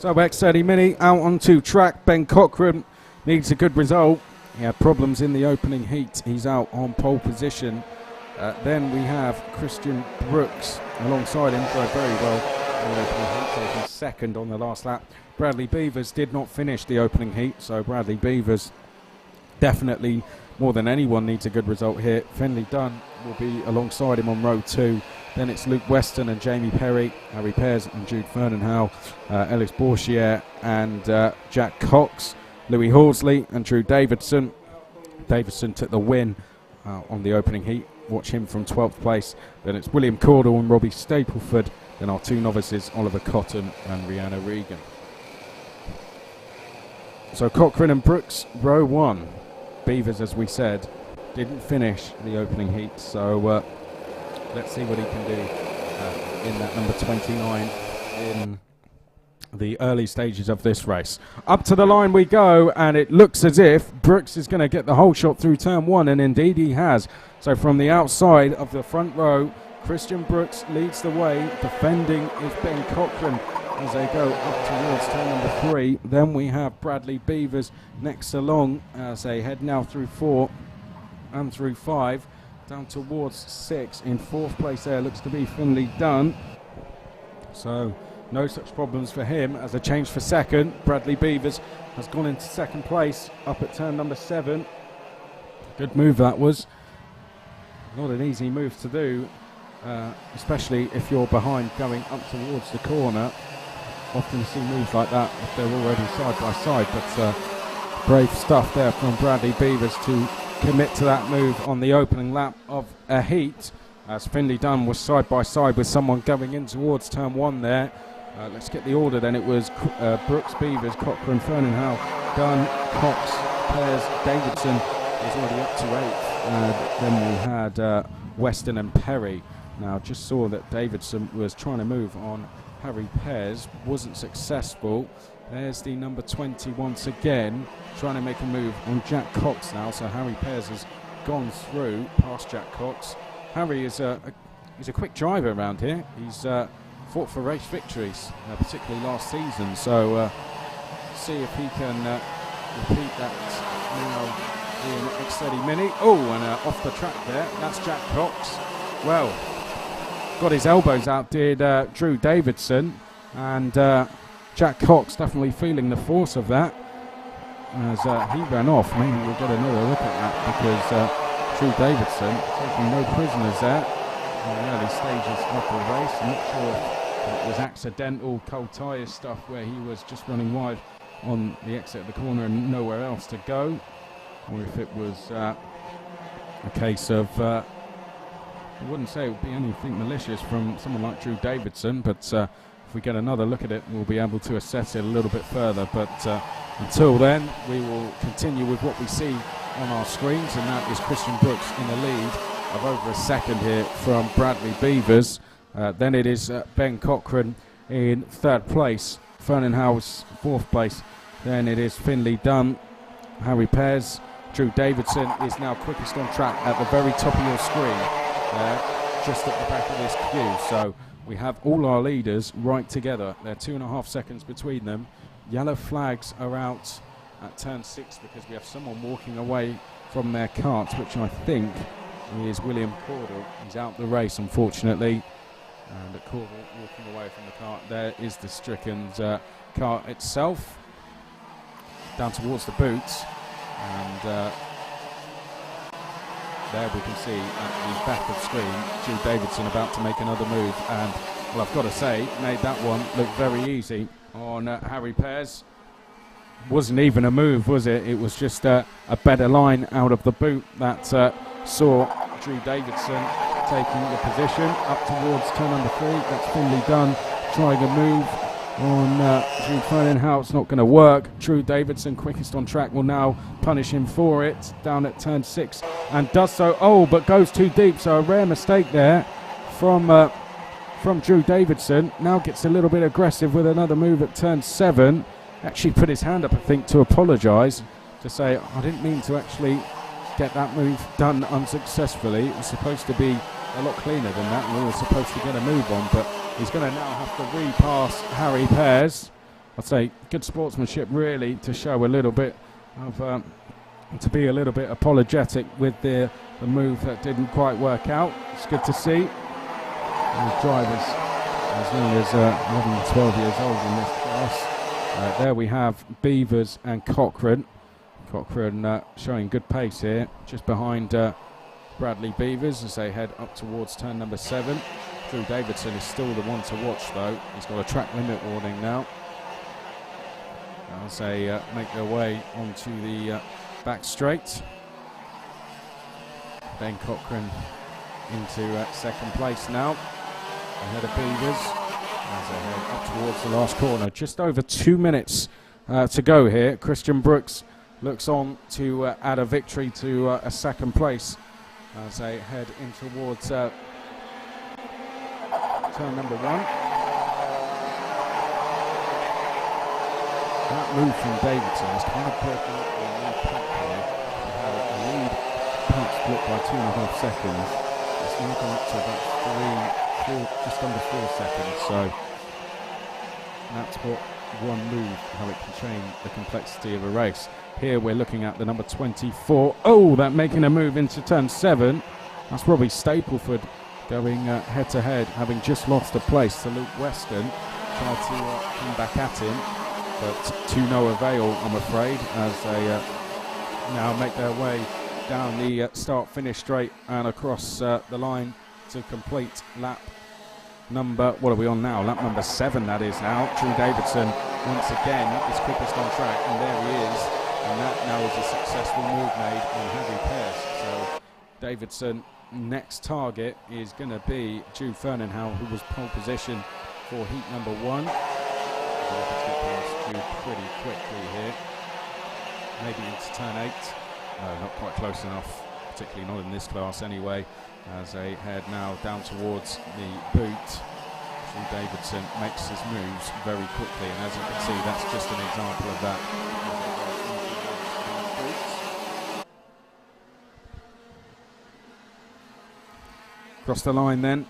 So X30 Mini out onto track. Ben Cochran needs a good result. He had problems in the opening heat. He's out on pole position. Then we have Christian Brooks alongside him, drove very well in the opening heat, taking second on the last lap. Bradley Beavers did not finish the opening heat, so Bradley Beavers definitely, more than anyone, needs a good result here. Finley Dunn will be alongside him on row 2. Then it's Luke Weston and Jamie Perry, Harry Pears and Jude Fernandhow, Ellis Bourchier and Jack Cox, Louis Horsley and Drew Davidson. Davidson took the win on the opening heat. Watch him from 12th place. Then it's William Cordell and Robbie Stapleford. Then our two novices, Oliver Cotton and Rihanna Regan. So Cochran and Brooks, row 1. Beavers, as we said, didn't finish the opening heat, so let's see what he can do in that number 29 in the early stages of this race. Up to the line we go, and it looks as if Brooks is going to get the whole shot through turn 1, and indeed he has. So from the outside of the front row, Christian Brooks leads the way. Defending is Ben Cochran as they go up towards turn number 3. Then we have Bradley Beavers next along as they head now through 4 and through 5. Down towards 6. In 4th place there looks to be Finley Dunn. So no such problems for him as a change for 2nd. Bradley Beavers has gone into 2nd place up at turn number 7. Good move that was. Not an easy move to do, especially if you're behind going up towards the corner. Often see moves like that if they're already side by side, but brave stuff there from Bradley Beavers to commit to that move on the opening lap of a heat, as Finley Dunn was side by side with someone going in towards turn 1 there. Let's get the order then. It was Brooks, Beavers, Cochran, Fernandhow, Dunn, Cox, Pears, Davidson is already up to 8th. Then we had Weston and Perry. Now just saw that Davidson was trying to move on Harry Pears, wasn't successful. There's the number 20 once again, trying to make a move on Jack Cox now. So Harry Pears has gone through past Jack Cox. Harry is he's a quick driver around here. He's fought for race victories, particularly last season. So see if he can repeat that now in X30 Mini. Oh, and off the track there. That's Jack Cox. Well, got his elbows out, did Drew Davidson, and Jack Cox definitely feeling the force of that as he ran off. Maybe we'll get another look at that because Drew Davidson taking no prisoners there in the early stages of the race. I'm not sure if it was accidental cold tyres stuff where he was just running wide on the exit of the corner and nowhere else to go, or if it was a case of I wouldn't say it would be anything malicious from someone like Drew Davidson, but if we get another look at it, we'll be able to assess it a little bit further. But until then, we will continue with what we see on our screens, and that is Christian Brooks in the lead of over a second here from Bradley Beavers. Then it is Ben Cochran in 3rd place, Fernandhow's 4th place. Then it is Finley Dunn, Harry Pears. Drew Davidson is now quickest on track at the very top of your screen, just at the back of this queue. So we have all our leaders right together. They're 2.5 seconds between them. Yellow flags are out at turn 6 because we have someone walking away from their cart, which I think is William Cordell. He's out the race, unfortunately. And Cordell walking away from the cart. There is the Strickland's cart itself, down towards the boots. And there we can see at the back of the screen Jude Davidson about to make another move, and well, I've got to say, made that one look very easy on Harry Pears. Wasn't even a move, was it? It was just a better line out of the boot that saw Drew Davidson taking the position up towards turn number 3. That's Finley Dunn trying a move on Drew Fernandhow. It's not going to work. Drew Davidson, quickest on track, will now punish him for it down at turn 6, and does so. Oh, but goes too deep, so a rare mistake there from Drew Davidson. Now gets a little bit aggressive with another move at turn 7. Actually put his hand up, I think, to apologise, to say, I didn't mean to actually get that move done unsuccessfully. It was supposed to be a lot cleaner than that, and we were supposed to get a move on, but he's going to now have to repass Harry Pears, I'd say good sportsmanship really to show a little bit of, to be a little bit apologetic with the move that didn't quite work out. It's good to see. Those drivers as young as 11, 12 years old in this class. There we have Beavers and Cochrane. Cochrane showing good pace here, just behind Bradley Beavers as they head up towards turn number 7. Drew Davidson is still the one to watch though. He's got a track limit warning now as they make their way onto the back straight. Ben Cochrane into second place now, ahead of Beavers as they head up towards the last corner. Just over 2 minutes to go here. Christian Brooks looks on to add a victory to a second place as they head in towards turn number 1. That move from Davidson is kind of put a lead pack here. We had a lead pack split by 2.5 seconds. It's now gone up to about 4, just under 4 seconds. So that's what one move, how it can change the complexity of a race. Here we're looking at the number 24. Oh, that making a move into turn 7. That's Robbie Stapleford going head to head, having just lost a place to Luke Weston. Tried to come back at him, but to no avail, I'm afraid, as they now make their way down the start-finish straight and across the line to complete lap number, what are we on now? Lap number 7, that is now. Drew Davidson, once again, is quickest on track, and there he is. And that now is a successful move made on Harry Pearce. So Davidson, next target is going to be Jude Fernenhow, who was pole position for heat number 1. Jude pretty quickly here, maybe into turn 8. No, not quite close enough, particularly not in this class anyway, as they head now down towards the boot. Drew Davidson makes his moves very quickly, and as you can see, that's just an example of that. Across the line then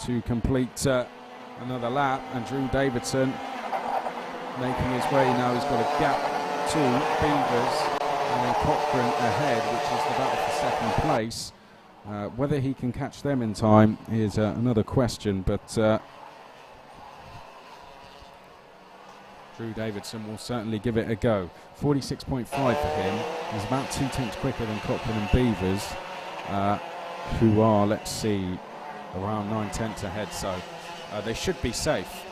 to complete another lap, and Drew Davidson making his way now. He's got a gap to Beavers and then Cochrane ahead, which is the battle for second place. Whether he can catch them in time is another question, but Drew Davidson will certainly give it a go. 46.5 for him. He's about 2 tenths quicker than Cochrane and Beavers, who are, let's see, around 9 tenths ahead, so they should be safe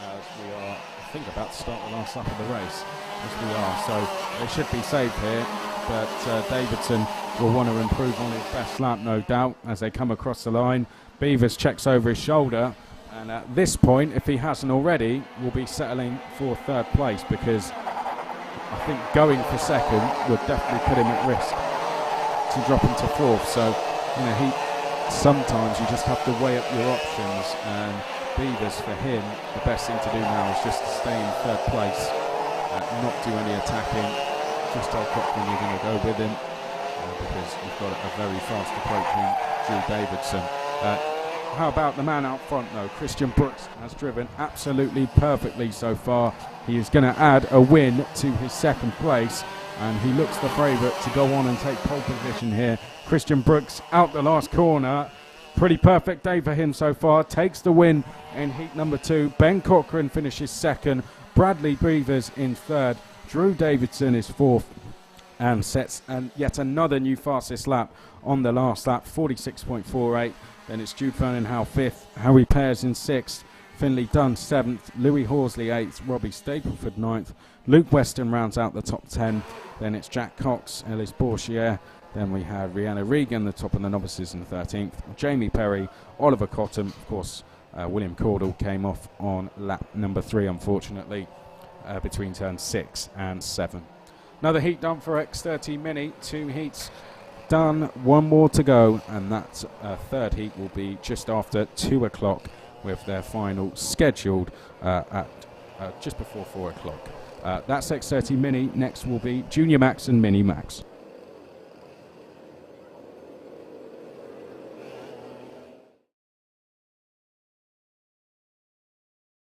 as we are, I think, about to start the last lap of the race. Yes, we are, so they should be safe here, but Davidson will want to improve on his best lap, no doubt, as they come across the line. Beavers checks over his shoulder, and at this point, if he hasn't already, will be settling for third place, because I think going for second would definitely put him at risk to drop into fourth. So, you know, sometimes you just have to weigh up your options, and Beavers, for him, the best thing to do now is just to stay in third place, not do any attacking, just tell Cochrane you're going to go with him, because you've got a very fast approaching Drew Davidson. How about the man out front though? Christian Brooks has driven absolutely perfectly so far. He is going to add a win to his second place, and he looks the favourite to go on and take pole position here. Christian Brooks out the last corner. Pretty perfect day for him so far. Takes the win in heat number 2. Ben Cochrane finishes second. Bradley Beavers in third. Drew Davidson is fourth and sets yet another new fastest lap on the last lap, 46.48. Then it's Jude Fernenhow fifth, Harry Pearce in sixth, Finley Dunn seventh, Louis Horsley eighth, Robbie Stapleford ninth, Luke Weston rounds out the top 10. Then it's Jack Cox, Ellis Bourchier. Then we have Rihanna Regan, the top of the novices, in 13th. Jamie Perry, Oliver Cotton, of course, William Cordell came off on lap number 3, unfortunately, between turns 6 and 7. Another heat done for X30 Mini, 2 heats done, 1 more to go, and that third heat will be just after 2 o'clock, with their final scheduled at just before 4 o'clock. That's X30 Mini. Next will be Junior Max and Mini Max.